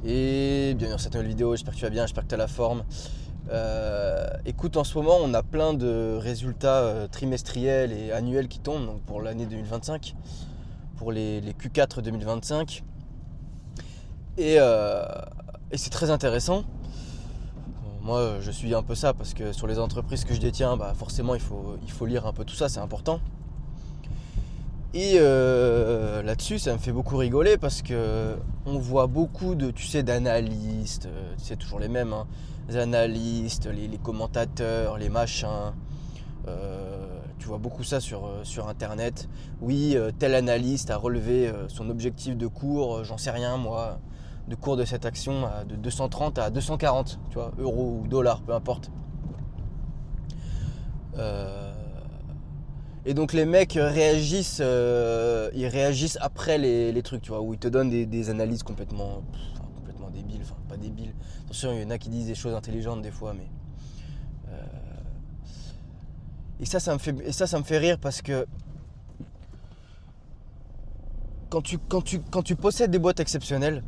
Et bienvenue dans cette nouvelle vidéo, j'espère que tu vas bien, j'espère que tu as la forme. Écoute, en ce moment on a plein de résultats trimestriels et annuels qui tombent donc pour l'année 2025, pour les Q4 2025. Et c'est très intéressant. Moi je suis un peu ça parce que sur les entreprises que je détiens, forcément il faut lire un peu tout ça, c'est important. Et là-dessus, ça me fait beaucoup rigoler parce que on voit beaucoup d'analystes, toujours les mêmes, hein, les analystes, les commentateurs, les machins. Tu vois beaucoup ça sur Internet. Oui, tel analyste a relevé son objectif de cours, j'en sais rien moi, de cours de cette action de 230 à 240, tu vois, euros ou dollars, peu importe. Et donc les mecs réagissent, ils réagissent après les trucs, tu vois, où ils te donnent des analyses complètement débiles, enfin pas débiles. Attention, il y en a qui disent des choses intelligentes des fois, mais et ça me fait rire parce que quand tu possèdes des boîtes exceptionnelles,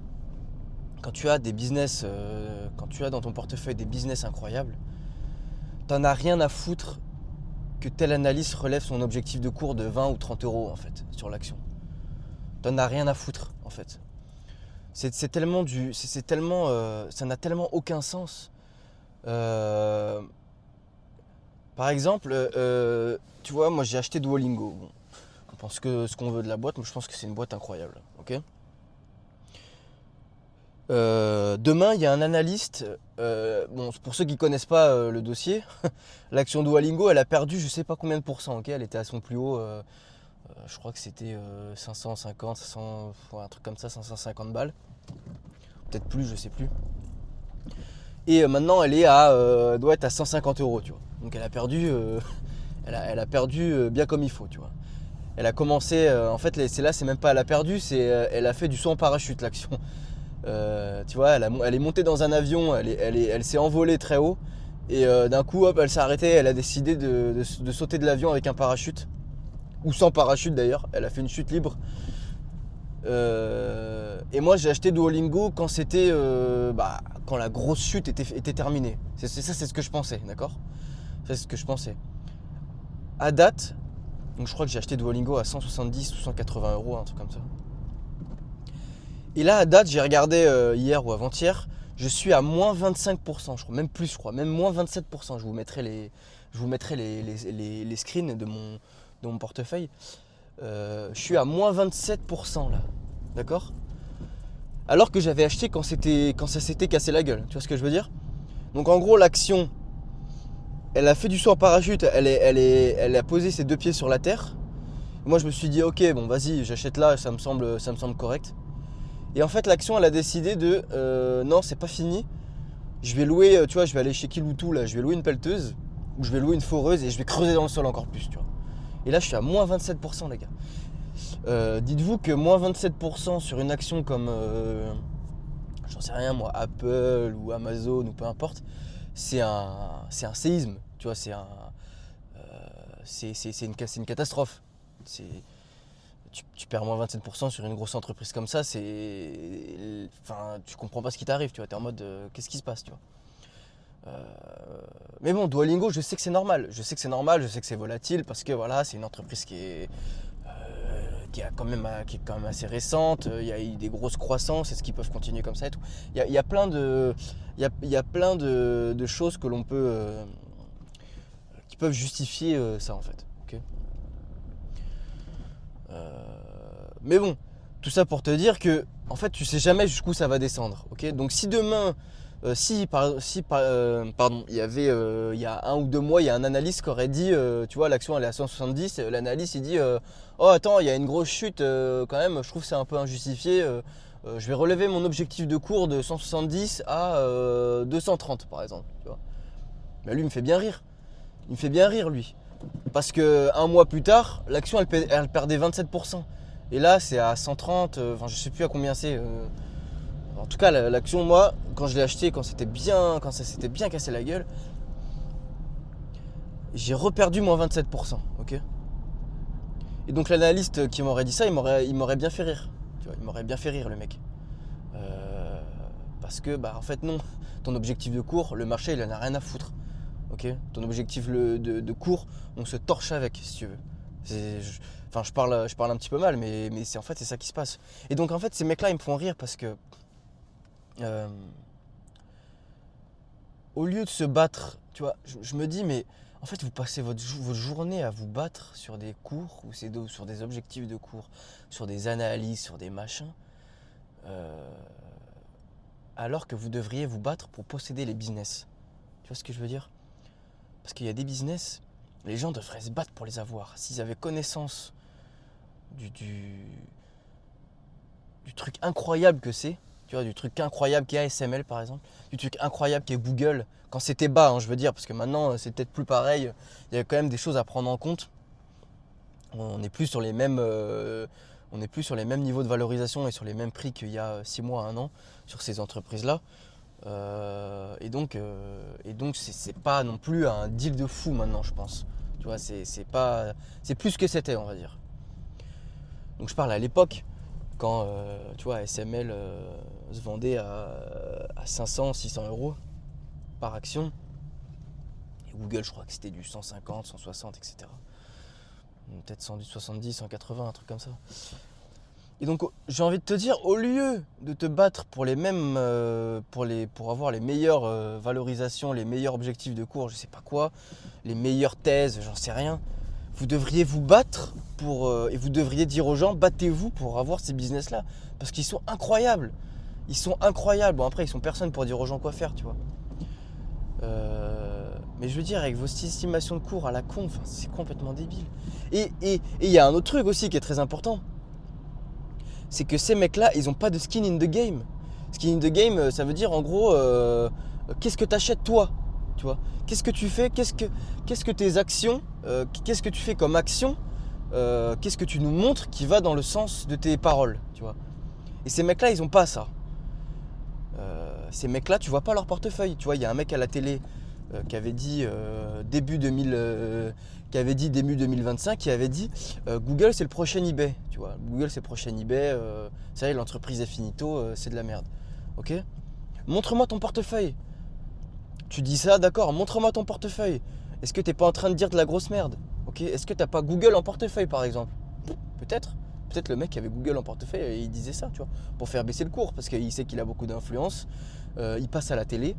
quand tu as des business, quand tu as dans ton portefeuille des business incroyables, t'en as rien à foutre que tel analyste relève son objectif de cours de 20 ou 30 euros en fait sur l'action. T'en as rien à foutre en fait. Ça n'a tellement aucun sens. Par exemple, tu vois, moi j'ai acheté Duolingo. Bon, on pense que ce qu'on veut de la boîte, mais je pense que c'est une boîte incroyable. Ok. Demain, il y a un analyste. Bon, pour ceux qui ne connaissent pas le dossier, l'action Duolingo, elle a perdu je sais pas combien de pourcents. Ok, elle était à son plus haut. Je crois que c'était 550, 500, un truc comme ça, 550 balles. Peut-être plus, je sais plus. Et maintenant, elle doit être à 150 euros, tu vois. Donc elle a perdu, elle a perdu bien comme il faut, tu vois. Elle a commencé, en fait, c'est même pas elle a perdu, elle a fait du saut en parachute l'action. Tu vois, elle est montée dans un avion, elle s'est envolée très haut. Et d'un coup, hop, elle s'est arrêtée, elle a décidé de sauter de l'avion avec un parachute. Ou sans parachute d'ailleurs, elle a fait une chute libre. Et moi j'ai acheté Duolingo quand quand la grosse chute était terminée. C'est ce que je pensais, d'accord. C'est ce que je pensais. À date, donc je crois que j'ai acheté Duolingo à 170 ou 180 euros, un truc comme ça. Et là à date, j'ai regardé hier ou avant-hier, je suis à moins 25%, je crois, même plus, je crois, même moins 27%. Je vous mettrai les screens de mon portefeuille. Je suis à moins 27% là, d'accord. Alors que j'avais acheté quand ça s'était cassé la gueule, tu vois ce que je veux dire. Donc en gros l'action, elle a fait du saut en parachute, elle a posé ses deux pieds sur la terre. Moi je me suis dit ok bon vas-y j'achète là, ça me semble correct. Et en fait l'action elle a décidé non c'est pas fini, je vais louer, tu vois, je vais aller chez Kiloutou là, je vais louer une pelleteuse ou je vais louer une foreuse et je vais creuser dans le sol encore plus, tu vois. Et là je suis à moins 27% les gars. Dites-vous que moins 27% sur une action comme, j'en sais rien moi, Apple ou Amazon ou peu importe, c'est un séisme, tu vois, c'est une catastrophe. Tu perds moins 27% sur une grosse entreprise comme ça, enfin, tu comprends pas ce qui t'arrive, tu vois, t'es en mode, qu'est-ce qui se passe, tu vois. Mais bon, Duolingo, je sais que c'est normal, je sais que c'est volatile parce que voilà, c'est une entreprise qui est quand même assez récente, il y a eu des grosses croissances, est-ce qu'ils peuvent continuer comme ça et tout. Il y a plein de choses que l'on peut qui peuvent justifier ça en fait. Okay. Mais bon, tout ça pour te dire que en fait tu sais jamais jusqu'où ça va descendre. Okay. Donc si demain pardon, il y a 1 ou 2 mois, il y a un analyste qui aurait dit, tu vois, l'action elle est à 170, l'analyste il dit, oh attends, il y a une grosse chute quand même, je trouve que c'est un peu injustifié, je vais relever mon objectif de cours de 170 à 230 par exemple, tu vois. Mais lui il me fait bien rire, lui, parce que un mois plus tard, l'action elle perdait 27%, et là c'est à 130, enfin je sais plus à combien c'est. En tout cas, l'action, moi, quand je l'ai acheté, quand ça s'était bien cassé la gueule, j'ai reperdu moins 27%, ok. Et donc l'analyste qui m'aurait dit ça, il m'aurait bien fait rire. Tu vois, il m'aurait bien fait rire le mec. Parce que, en fait, non. Ton objectif de cours, le marché, il en a rien à foutre. Ok, ton objectif de cours, on se torche avec, si tu veux. Je parle un petit peu mal, mais en fait, c'est ça qui se passe. Et donc, en fait, ces mecs-là, ils me font rire parce que, euh, au lieu de se battre, tu vois, je me dis, mais en fait, vous passez votre journée à vous battre sur des cours, ou sur des objectifs de cours, sur des analyses, sur des machins, euh, alors que vous devriez vous battre pour posséder les business. Tu vois ce que je veux dire? Parce qu'il y a des business, les gens devraient se battre pour les avoir. S'ils avaient connaissance du truc incroyable que c'est, tu vois, du truc incroyable qu'est ASML par exemple, du truc incroyable qu'est Google, quand c'était bas, je veux dire, parce que maintenant c'est peut-être plus pareil, il y a quand même des choses à prendre en compte. On n'est plus sur les mêmes, niveaux de valorisation et sur les mêmes prix qu'il y a 6 mois, 1 an sur ces entreprises-là. Et donc c'est pas non plus un deal de fou maintenant, je pense. Tu vois, c'est plus que c'était, on va dire. Donc je parle à l'époque quand tu vois ASML se vendait à 500, 600 euros par action. Et Google, je crois que c'était du 150, 160, etc. Peut-être 170, 180, un truc comme ça. Et donc j'ai envie de te dire, au lieu de te battre pour les mêmes, pour avoir les meilleures valorisations, les meilleurs objectifs de cours, je sais pas quoi, les meilleures thèses, j'en sais rien, vous devriez vous battre et vous devriez dire aux gens, battez-vous pour avoir ces business-là. Parce qu'ils sont incroyables. Ils sont incroyables. Bon, après, ils sont personne pour dire aux gens quoi faire, tu vois. Mais je veux dire, avec vos estimations de cours à la con, c'est complètement débile. Et il y a un autre truc aussi qui est très important. C'est que ces mecs-là, ils n'ont pas de skin in the game. Skin in the game, ça veut dire en gros, qu'est-ce que tu achètes toi, tu vois? Qu'est-ce que tu fais? Qu'est-ce que tes actions, qu'est-ce que tu fais comme action? Qu'est-ce que tu nous montres qui va dans le sens de tes paroles, tu vois? Et ces mecs-là, ils n'ont pas ça. Ces mecs-là, tu vois pas leur portefeuille. Tu vois, il y a un mec à la télé qui avait dit début 2025, qui avait dit Google c'est le prochain eBay. Tu vois, Google c'est le prochain eBay. Ça y est, l'entreprise est finito, c'est de la merde. Ok? Montre-moi ton portefeuille. Tu dis ça, d'accord, montre-moi ton portefeuille. Est-ce que t'es pas en train de dire de la grosse merde? Ok? Est-ce que t'as pas Google en portefeuille par exemple? Peut-être. Peut-être le mec qui avait Google en portefeuille et il disait ça, tu vois, pour faire baisser le cours, parce qu'il sait qu'il a beaucoup d'influence. Il passe à la télé,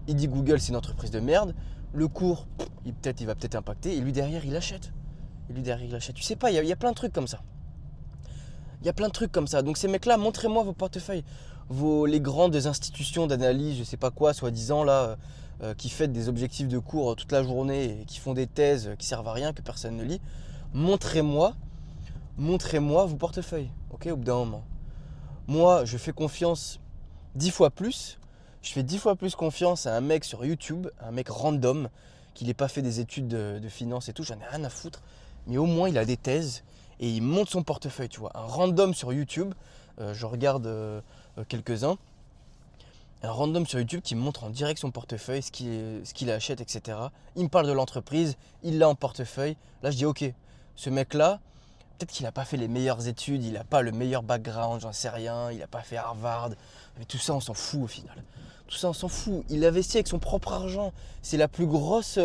il dit Google c'est une entreprise de merde. Le cours, il va peut-être impacter, et lui derrière il achète. Tu sais pas, il y a plein de trucs comme ça. Il y a plein de trucs comme ça. Donc ces mecs-là, montrez-moi vos portefeuilles. Les grandes institutions d'analyse, je sais pas quoi, soi-disant là, qui fêtent des objectifs de cours toute la journée et qui font des thèses qui servent à rien, que personne ne lit. Montrez-moi vos portefeuilles, ok, au bout d'un moment. Moi, je fais confiance 10 fois plus. Je fais 10 fois plus confiance à un mec sur YouTube, un mec random, qui n'ait pas fait des études de finance et tout, j'en ai rien à foutre. Mais au moins, il a des thèses et il monte son portefeuille, tu vois. Un random sur YouTube, je regarde quelques-uns. Un random sur YouTube qui me montre en direct son portefeuille, ce qu'il achète, etc. Il me parle de l'entreprise, il l'a en portefeuille. Là, je dis, ok, ce mec-là, peut-être qu'il n'a pas fait les meilleures études, il n'a pas le meilleur background, j'en sais rien, il n'a pas fait Harvard. Mais tout ça, on s'en fout au final. Tout ça, on s'en fout. Il investit avec son propre argent. C'est la plus grosse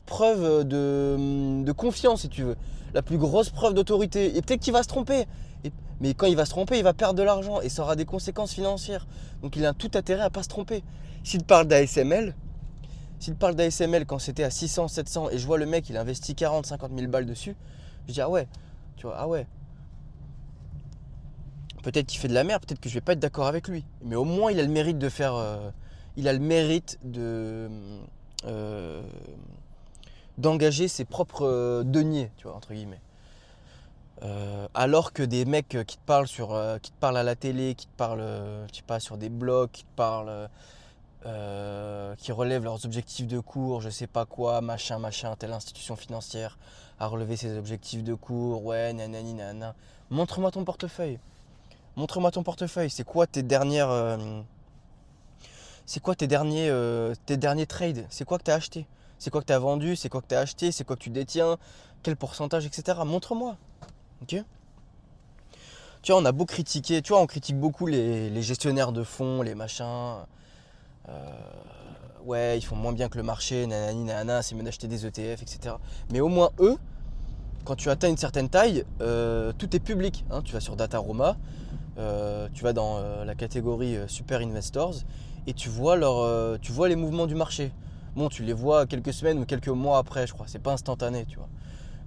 preuve de confiance, si tu veux. La plus grosse preuve d'autorité. Et peut-être qu'il va se tromper. Mais quand il va se tromper, il va perdre de l'argent et ça aura des conséquences financières. Donc il a tout intérêt à ne pas se tromper. S'il parle d'ASML, quand c'était à 600, 700 et je vois le mec, il a investi 40, 50 000 balles dessus, je dis ah ouais, tu vois, ah ouais. Peut-être qu'il fait de la merde, peut-être que je vais pas être d'accord avec lui. Mais au moins, il a le mérite de faire. Il a le mérite d'engager ses propres deniers, tu vois, entre guillemets. Alors que des mecs qui te parlent à la télé, qui te parlent, je sais pas, sur des blogs, qui te parlent, qui relèvent leurs objectifs de cours, je sais pas quoi, machin, telle institution financière a relevé ses objectifs de cours, ouais, nanani, nanana. Montre-moi ton portefeuille. C'est quoi tes derniers trades? C'est quoi que tu as acheté? C'est quoi que tu as vendu? C'est quoi que tu as acheté? C'est quoi que tu détiens? Quel pourcentage, etc. Montre-moi. Ok? Tu vois, on a beau critiquer, tu vois, on critique beaucoup les gestionnaires de fonds, les machins. Ouais, ils font moins bien que le marché, nanani, nanana, c'est mieux d'acheter des ETF, etc. Mais au moins eux, quand tu atteins une certaine taille, tout est public. Hein. Tu vas sur Dataroma, tu vas dans la catégorie Super Investors et tu vois les mouvements du marché. Bon, tu les vois quelques semaines ou quelques mois après, je crois. C'est pas instantané, tu vois.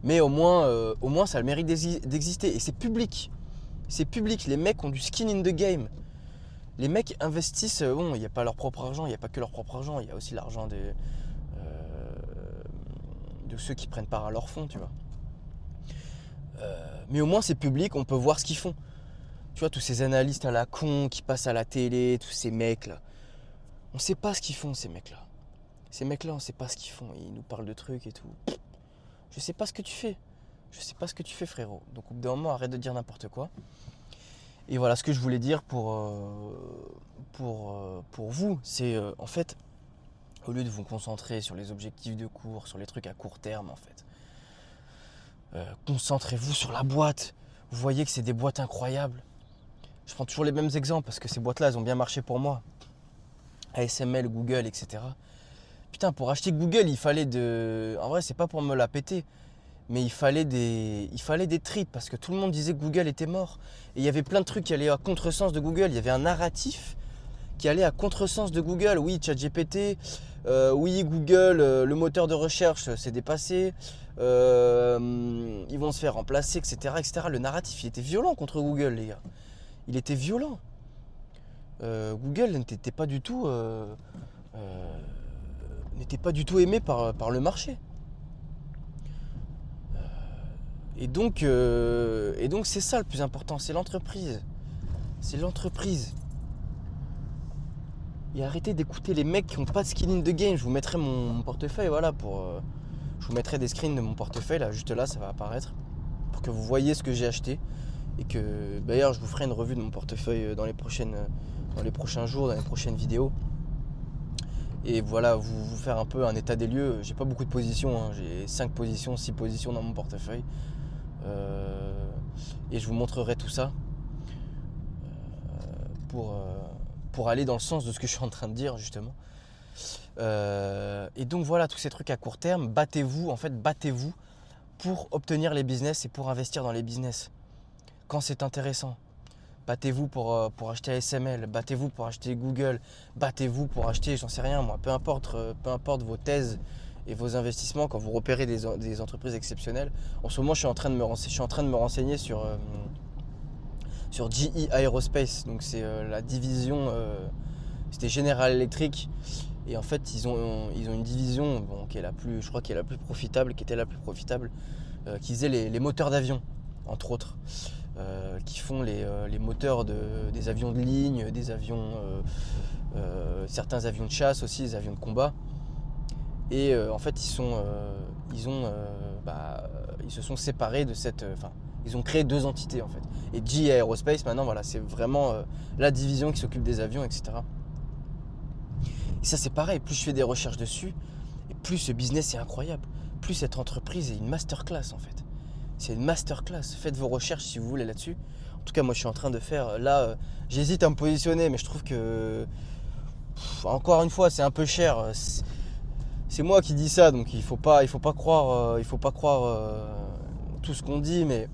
Mais au moins ça a le mérite d'exister. Et c'est public. C'est public. Les mecs ont du skin in the game. Les mecs investissent. Bon, il n'y a pas leur propre argent. Il n'y a pas que leur propre argent. Il y a aussi l'argent de ceux qui prennent part à leur fonds, tu vois. Mais au moins c'est public. On peut voir ce qu'ils font. Tu vois, tous ces analystes à la con qui passent à la télé, tous ces mecs là. On sait pas ce qu'ils font, ces mecs là. Ces mecs là, on sait pas ce qu'ils font. Ils nous parlent de trucs et tout. Je sais pas ce que tu fais. Je sais pas ce que tu fais, frérot. Donc au bout d'un moment, arrête de dire n'importe quoi. Et voilà ce que je voulais dire pour vous. C'est en fait, au lieu de vous concentrer sur les objectifs de cours, sur les trucs à court terme, en fait, concentrez-vous sur la boîte. Vous voyez que c'est des boîtes incroyables. Je prends toujours les mêmes exemples parce que ces boîtes-là, elles ont bien marché pour moi. ASML, Google, etc. Putain, pour acheter Google, il fallait de... En vrai, c'est pas pour me la péter, mais il fallait des tripes parce que tout le monde disait que Google était mort. Et il y avait plein de trucs qui allaient à contresens de Google. Il y avait un narratif qui allait à contresens de Google. Oui, ChatGPT, oui, Google, le moteur de recherche s'est dépassé, ils vont se faire remplacer, etc., etc. Le narratif, il était violent contre Google, les gars. Il était violent. Google n'était pas du tout aimé par le marché. Et donc c'est ça le plus important, c'est l'entreprise. C'est l'entreprise. Et arrêtez d'écouter les mecs qui n'ont pas de skin in the game. Je vous mettrai mon portefeuille, voilà, je vous mettrai des screens de mon portefeuille, là, juste là, ça va apparaître. Pour que vous voyez ce que j'ai acheté. Et que, d'ailleurs, je vous ferai une revue de mon portefeuille dans les prochains jours, dans les prochaines vidéos. Et voilà, vous faire un peu un état des lieux. J'ai pas beaucoup de positions, hein. J'ai 5 positions, 6 positions dans mon portefeuille. Et je vous montrerai tout ça pour aller dans le sens de ce que je suis en train de dire justement. Et donc voilà, tous ces trucs à court terme, battez-vous pour obtenir les business et pour investir dans les business quand c'est intéressant. Battez-vous pour acheter ASML, battez-vous pour acheter Google, battez-vous pour acheter, j'en sais rien moi, peu importe vos thèses et vos investissements quand vous repérez des entreprises exceptionnelles. En ce moment, je suis en train de me renseigner sur GE Aerospace. Donc c'est la division, c'était General Electric. Et en fait, ils ont une division qui est la plus profitable, qui faisait les moteurs d'avion, entre autres. Qui font les moteurs des avions de ligne, des avions, certains avions de chasse aussi, des avions de combat. Et en fait, ils se sont séparés de cette... ils ont créé 2 entités en fait. Et GE Aerospace, maintenant, voilà, c'est vraiment la division qui s'occupe des avions, etc. Et ça, c'est pareil, plus je fais des recherches dessus, et plus ce business est incroyable. Plus cette entreprise est une masterclass en fait. C'est une masterclass. Faites vos recherches si vous voulez là-dessus. En tout cas, moi, je suis en train de faire... Là, j'hésite à me positionner, mais je trouve que... encore une fois, c'est un peu cher. C'est moi qui dis ça, donc il faut pas croire tout ce qu'on dit, mais...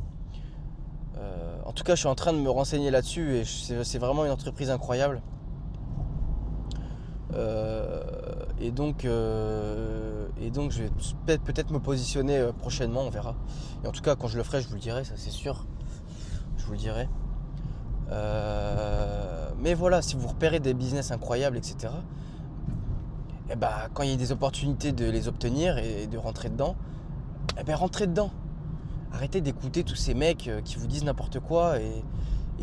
en tout cas, je suis en train de me renseigner là-dessus, et c'est vraiment une entreprise incroyable. Et donc je vais peut-être me positionner prochainement, on verra. Et en tout cas, quand je le ferai, je vous le dirai, ça c'est sûr. Je vous le dirai. Mais voilà, si vous repérez des business incroyables, etc., et bah, quand il y a des opportunités de les obtenir et de rentrer dedans, rentrez dedans. Arrêtez d'écouter tous ces mecs qui vous disent n'importe quoi et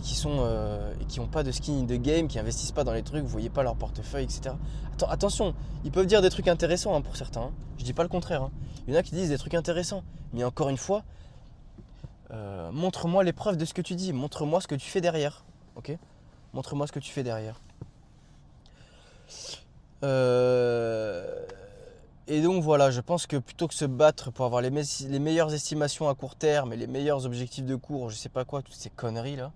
qui n'ont pas de skin in the game, qui investissent pas dans les trucs, vous voyez pas leur portefeuille, etc. Attention, ils peuvent dire des trucs intéressants hein, pour certains. Hein. Je dis pas le contraire. Hein. Il y en a qui disent des trucs intéressants. Mais encore une fois, montre-moi les preuves de ce que tu dis. Montre-moi ce que tu fais derrière. Ok ? Montre-moi ce que tu fais derrière. Et donc voilà, je pense que plutôt que se battre pour avoir les meilleures estimations à court terme et les meilleurs objectifs de cours, je sais pas quoi, toutes ces conneries là,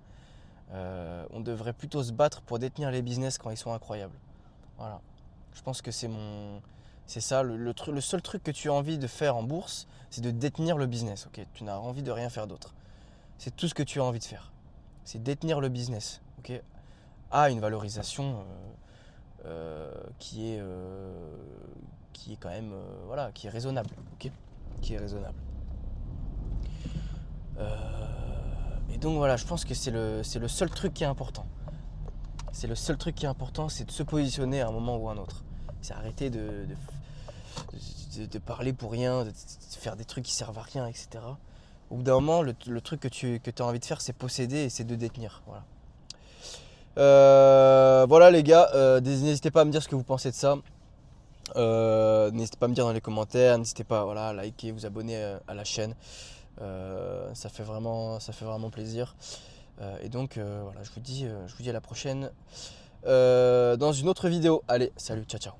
On devrait plutôt se battre pour détenir les business quand ils sont incroyables. Voilà. Je pense que c'est ça, le seul truc que tu as envie de faire en bourse, c'est de détenir le business. Ok, tu n'as envie de rien faire d'autre. C'est tout ce que tu as envie de faire. C'est détenir le business. Ok, à une valorisation qui est quand même voilà, qui est raisonnable. Ok, qui est raisonnable. Et donc voilà, je pense que c'est le seul truc qui est important. C'est le seul truc qui est important, c'est de se positionner à un moment ou à un autre. C'est arrêter de parler pour rien, de faire des trucs qui servent à rien, etc. Au bout d'un moment, le truc que tu as envie de faire, c'est posséder et c'est de détenir. Voilà. Voilà les gars, n'hésitez pas à me dire ce que vous pensez de ça. N'hésitez pas à me dire dans les commentaires, n'hésitez pas voilà, à liker, vous abonner à la chaîne. Ça fait vraiment plaisir. Et donc voilà, je vous dis à la prochaine dans une autre vidéo. Allez, salut, ciao ciao.